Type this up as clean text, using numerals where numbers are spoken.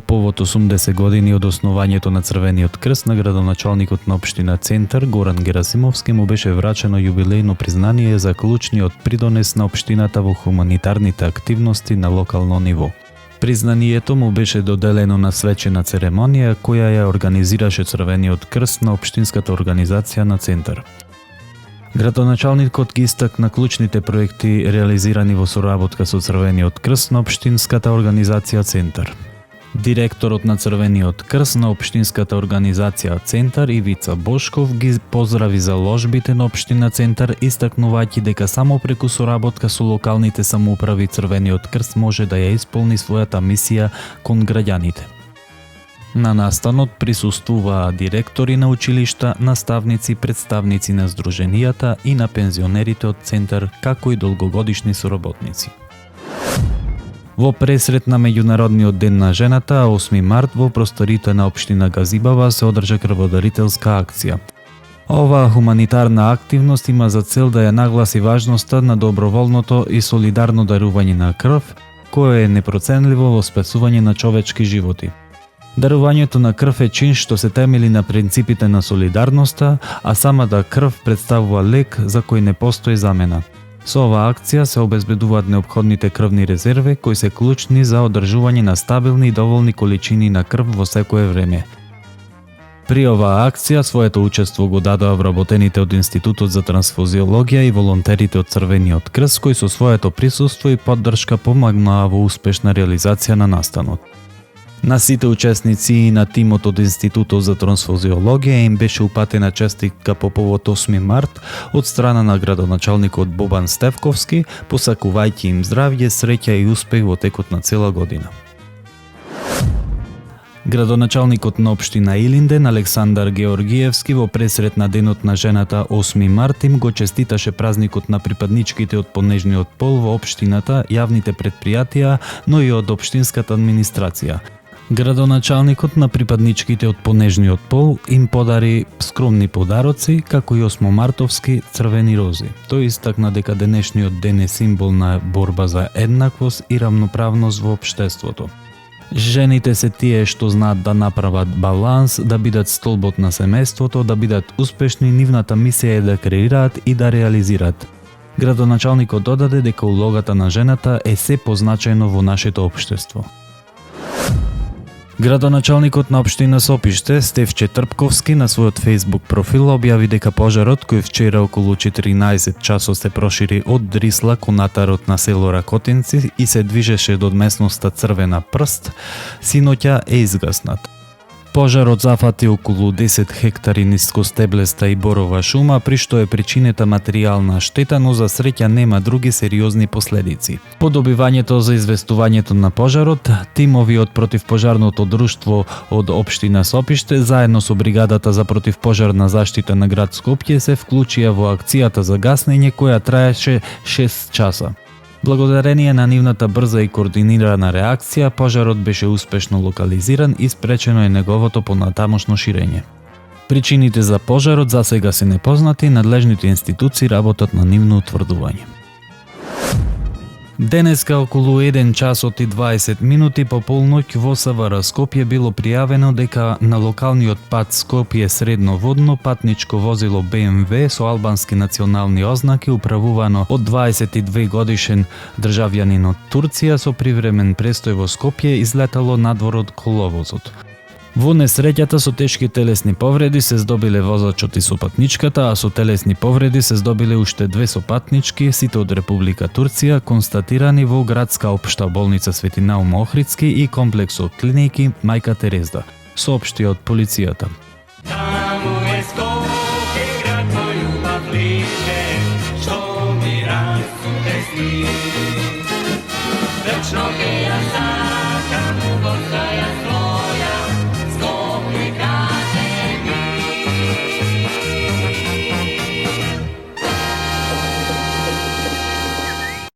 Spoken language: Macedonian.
повод 80 години од основањето на Црвениот крст, на градоначалникот на општина Центар Горан Герасимовски му беше врачено јубилејно признание за клучниот придонес на општината во хуманитарните активности на локално ниво. Признанието му беше доделено на свечена церемонија која ја организираше Црвениот крст на општинската организација на Центар. Градоначалникот ги истакна клучните проекти реализирани во соработка со Црвениот крст на општинската организација Центар. Директорот на Црвениот крст на општинската организација Центар Ивица Бошков ги поздрави заложбите на општина Центар, истакнувајќи дека само преку соработка со локалните самоуправи Црвениот крст може да ја исполни својата мисија кон граѓаните. На настанот присуствуваа директори на училишта, наставници, представници на здруженијата и на пензионерите од Центар, како и долгогодишни соработници. Во пресрет на Меѓународниот ден на жената, 8 март, во просторите на општина Газибава се одржа крводарителска акција. Оваа хуманитарна активност има за цел да ја нагласи важноста на доброволното и солидарно дарување на крв, кое е непроценливо во спасување на човечки животи. Дарувањето на крв е чин што се темели на принципите на солидарноста, а самата крв представува лек за кој не постои замена. Со оваа акција се обезбедуваат неопходните крвни резерви кои се клучни за одржување на стабилни и доволни количини на крв во секое време. При оваа акција своето учество го дадоа вработените од Институтот за трансфузиологија и волонтерите од Црвениот крст, кои со своето присуство и поддршка помагнаа во успешна реализација на настанот. На сите учесници и на тимот од Институтот за трансфузиологија им беше упатена честитка по повод 8 март од страна на градоначалникот Бобан Стевковски, посакувајќи им здравје, среќа и успех во текот на цела година. Градоначалникот на општина Илинден Александар Георгиевски во пресрет на денот на жената 8 март им го честиташе празникот на припадничките од понежниот пол во општината, јавните предпријатија, но и од општинската администрација. Градоначалникот на припадничките од понежниот пол им подари скромни подароци, како и 8-мартовски црвени рози. Тој истакна дека денешниот ден е символ на борба за еднаквост и рамноправност во општеството. Жените се тие што знаат да направат баланс, да бидат столбот на семејството, да бидат успешни, нивната мисија е да креираат и да реализираат. Градоначалникот додаде дека улогата на жената е се позначајно во нашето општество. Градоначалникот на општина Сопиште, Стефче Трпковски, на својот Facebook профил објави дека пожарот кој вчера околу 14 часот се прошири од Дрисла кон атарот на село Ракотинци и се движеше до местноста Црвена прст, синоќа е изгаснат. Пожарот зафати околу 10 хектари нискостеблеста и борова шума, при што е причинета материјална штета, но за среќа нема други сериозни последици. По добивањето за известувањето на пожарот, тимови од противпожарното друштво од општина Сопиште заедно со бригадата за противпожарна заштита на град Скопје се вклучија во акцијата за гаснење која траеше 6 часа. Благодарение на нивната брза и координирана реакција, пожарот беше успешно локализиран и спречено е неговото понатамошно ширење. Причините за пожарот засега се непознати, надлежните институции работат на нивно утврдување. Денеска околу 1 часот и 20 минути по полноќ во СВР Скопје било пријавено дека на локалниот пат Скопје средноводно патничко возило БМВ со албански национални ознаки управувано од 22 годишен државјанин од Турција со привремен престој во Скопје излетало надвор од коловозот. Во несреќата со тешки телесни повреди се здобиле возачот и сопатничката, а со телесни повреди се здобиле уште 2 сопатнички, сите од Република Турција, констатирани во градска општа болница Свети Наум Охридски и комплексот клиники Мајка Терезда, соопшти од полицијата. Таму е Скопје, град мој љубав ближе, што ми разум тесни. Вечно ќе ја